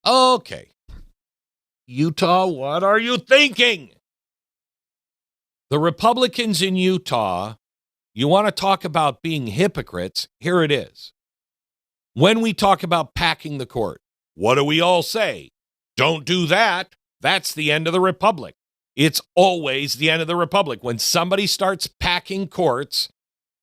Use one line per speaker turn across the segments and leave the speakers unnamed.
Okay. Utah, what are you thinking? The Republicans in Utah, you want to talk about being hypocrites? Here it is. When we talk about packing the court, what do we all say? Don't do that. That's the end of the republic. It's always the end of the republic. When somebody starts packing courts,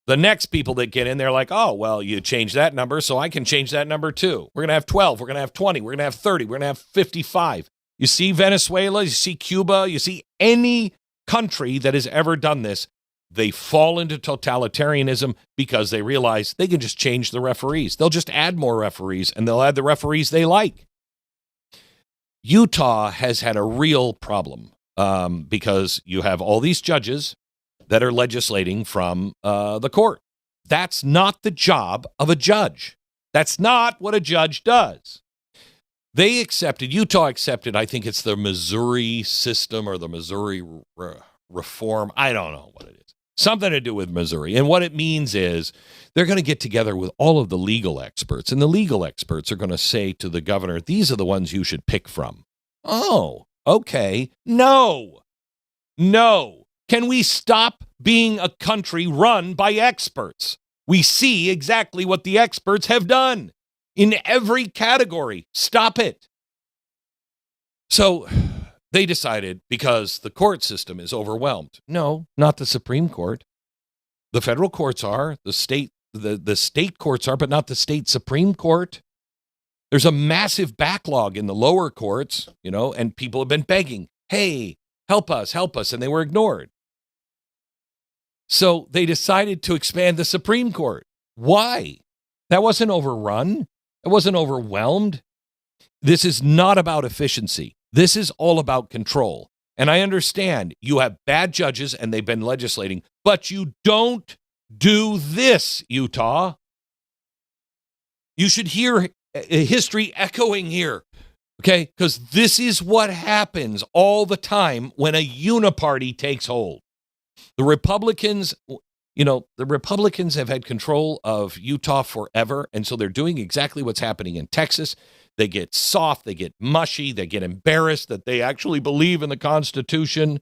the next people that get in, they're like, oh, well, you change that number, so I can change that number too. We're going to have 12. We're going to have 20. We're going to have 30. We're going to have 55. You see Venezuela, you see Cuba, you see any country that has ever done this, they fall into totalitarianism because they realize they can just change the referees. They'll just add more referees, and they'll add the referees they like. Utah has had a real problem because you have all these judges that are legislating from the court. That's not the job of a judge. That's not what a judge does. Utah accepted, I think it's the Missouri system or the Missouri reform. I don't know what it is. Something to do with Missouri. And what it means is they're going to get together with all of the legal experts, and the legal experts are going to say to the governor, these are the ones you should pick from. Oh, okay. No. Can we stop being a country run by experts? We see exactly what the experts have done in every category. Stop it. So they decided, because the court system is overwhelmed. No, not the Supreme Court. The federal courts are, the state courts are, but not the state Supreme Court. There's a massive backlog in the lower courts, and people have been begging, hey, help us, and they were ignored. So they decided to expand the Supreme Court. Why? That wasn't overrun. It wasn't overwhelmed. This is not about efficiency. This is all about control. And I understand you have bad judges and they've been legislating, but you don't do this, Utah. You should hear history echoing here, okay? Because this is what happens all the time when a uniparty takes hold. The Republicans have had control of Utah forever, and so they're doing exactly what's happening in Texas. They get soft, they get mushy, they get embarrassed that they actually believe in the Constitution.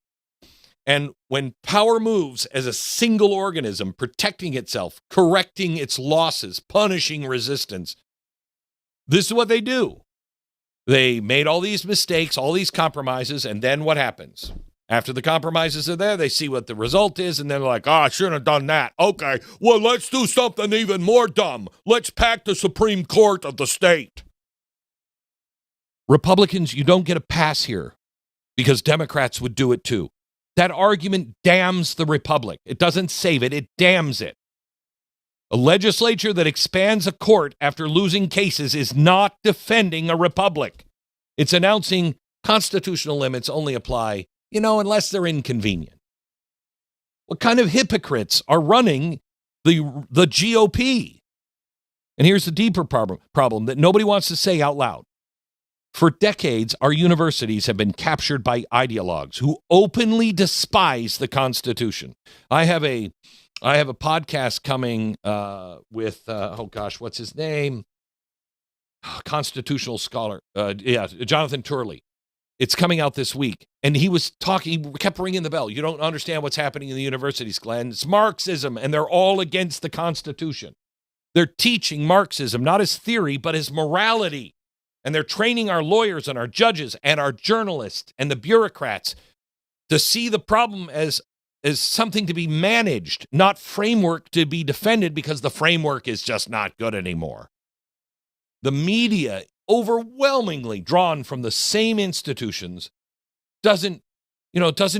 And when power moves as a single organism, protecting itself, correcting its losses, punishing resistance, this is what they do. They made all these mistakes, all these compromises, and then what happens? After the compromises are there, they see what the result is, and they're like, I shouldn't have done that. Okay, well, let's do something even more dumb. Let's pack the Supreme Court of the state. Republicans, you don't get a pass here because Democrats would do it too. That argument damns the republic. It doesn't save it, it damns it. A legislature that expands a court after losing cases is not defending a republic. It's announcing constitutional limits only apply, unless they're inconvenient. What kind of hypocrites are running the GOP? And here's the deeper problem that nobody wants to say out loud. For decades, our universities have been captured by ideologues who openly despise the Constitution. I have a podcast coming with, what's his name? Constitutional scholar. Jonathan Turley. It's coming out this week. And he was talking, he kept ringing the bell. You don't understand what's happening in the universities, Glenn. It's Marxism, and they're all against the Constitution. They're teaching Marxism, not as theory, but as morality. And they're training our lawyers and our judges and our journalists and the bureaucrats to see the problem as something to be managed, not framework to be defended, because the framework is just not good anymore. The media, overwhelmingly drawn from the same institutions, doesn't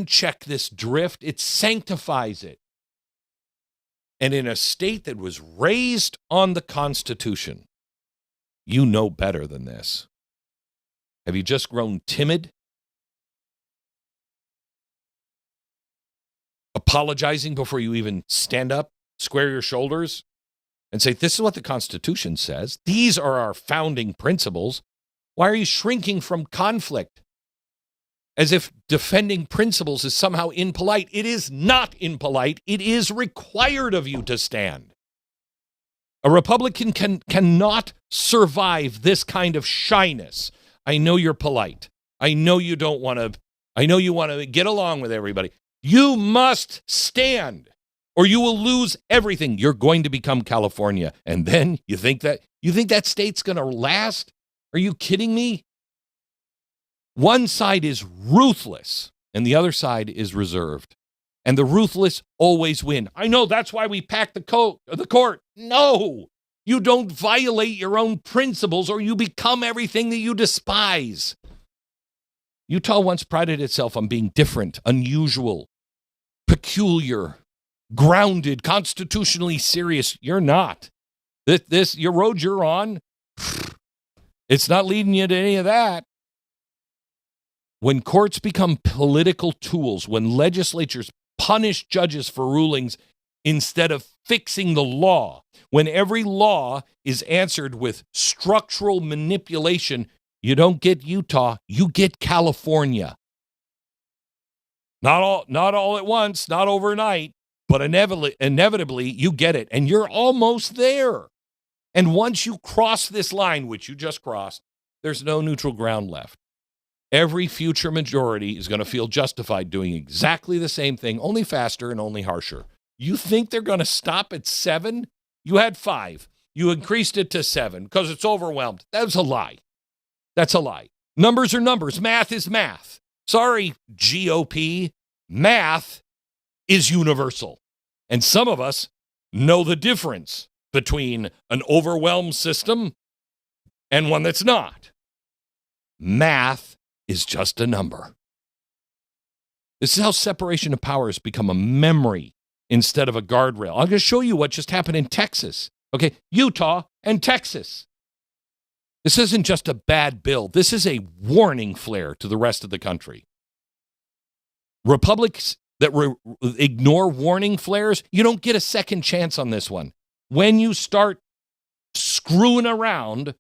check this drift. It sanctifies it. And in a state that was raised on the Constitution, you know better than this. Have you just grown timid? Apologizing before you even stand up, square your shoulders, and say, this is what the Constitution says. These are our founding principles. Why are you shrinking from conflict? As if defending principles is somehow impolite. It is not impolite. It is required of you to stand. A Republican cannot survive this kind of shyness. I know you're polite. I know you don't want to. I know you want to get along with everybody. You must stand or you will lose everything. You're going to become California. And then you think that state's going to last? Are you kidding me? One side is ruthless and the other side is reserved. And the ruthless always win. I know that's why we packed the court. No, you don't violate your own principles or you become everything that you despise. Utah once prided itself on being different, unusual, peculiar, grounded, constitutionally serious. You're not. Your road you're on, it's not leading you to any of that. When courts become political tools, when legislatures punish judges for rulings instead of fixing the law, when every law is answered with structural manipulation, you don't get Utah, you get California. Not all at once, not overnight, but inevitably you get it, and you're almost there. And once you cross this line, which you just crossed, there's no neutral ground left. Every future majority is going to feel justified doing exactly the same thing, only faster and only harsher. You think they're going to stop at 7? You had 5. You increased it to 7 because it's overwhelmed. That's a lie. That's a lie. Numbers are numbers. Math is math. Sorry, GOP. Math is universal. And some of us know the difference between an overwhelmed system and one that's not. Math is just a number. This is how separation of powers become a memory instead of a guardrail. I'm going to show you what just happened in Texas. Okay, Utah and Texas. This isn't just a bad bill. This is a warning flare to the rest of the country. Republics that ignore warning flares, you don't get a second chance on this one. When you start screwing around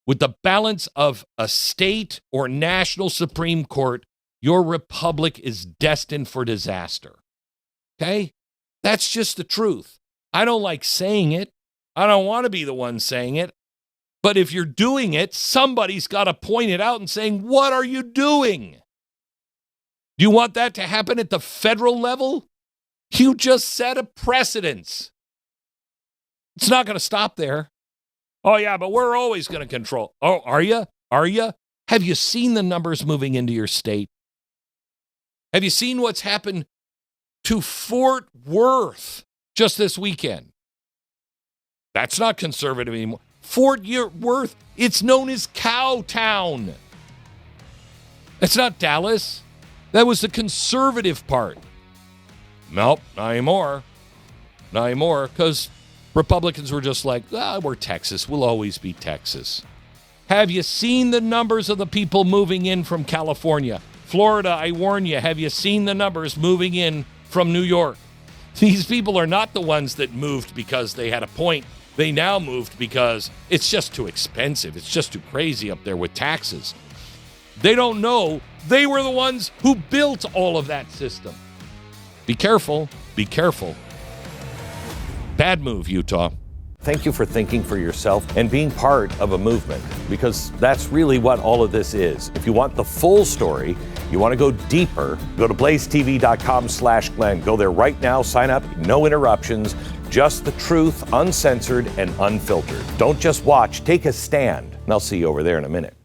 with the balance of a state or national Supreme Court, your republic is destined for disaster. Okay? That's just the truth. I don't like saying it. I don't want to be the one saying it. But if you're doing it, somebody's got to point it out and saying, what are you doing? Do you want that to happen at the federal level? You just set a precedence. It's not going to stop there. Oh, yeah, but we're always going to control. Oh, are you? Are you? Have you seen the numbers moving into your state? Have you seen what's happened to Fort Worth just this weekend? That's not conservative anymore. Fort Worth, it's known as Cowtown. It's not Dallas. That was the conservative part. Nope, not anymore. Not anymore, because Republicans were just like, we're Texas. We'll always be Texas. Have you seen the numbers of the people moving in from California? Florida, I warn you, have you seen the numbers moving in from New York? These people are not the ones that moved because they had a point. They now moved because it's just too expensive. It's just too crazy up there with taxes. They don't know they were the ones who built all of that system. Be careful. Be careful. Bad move, Utah.
Thank you for thinking for yourself and being part of a movement, because that's really what all of this is. If you want the full story, you want to go deeper, go to blazetv.com/Glenn. Go there right now, sign up, no interruptions, just the truth, uncensored and unfiltered. Don't just watch, take a stand. And I'll see you over there in a minute.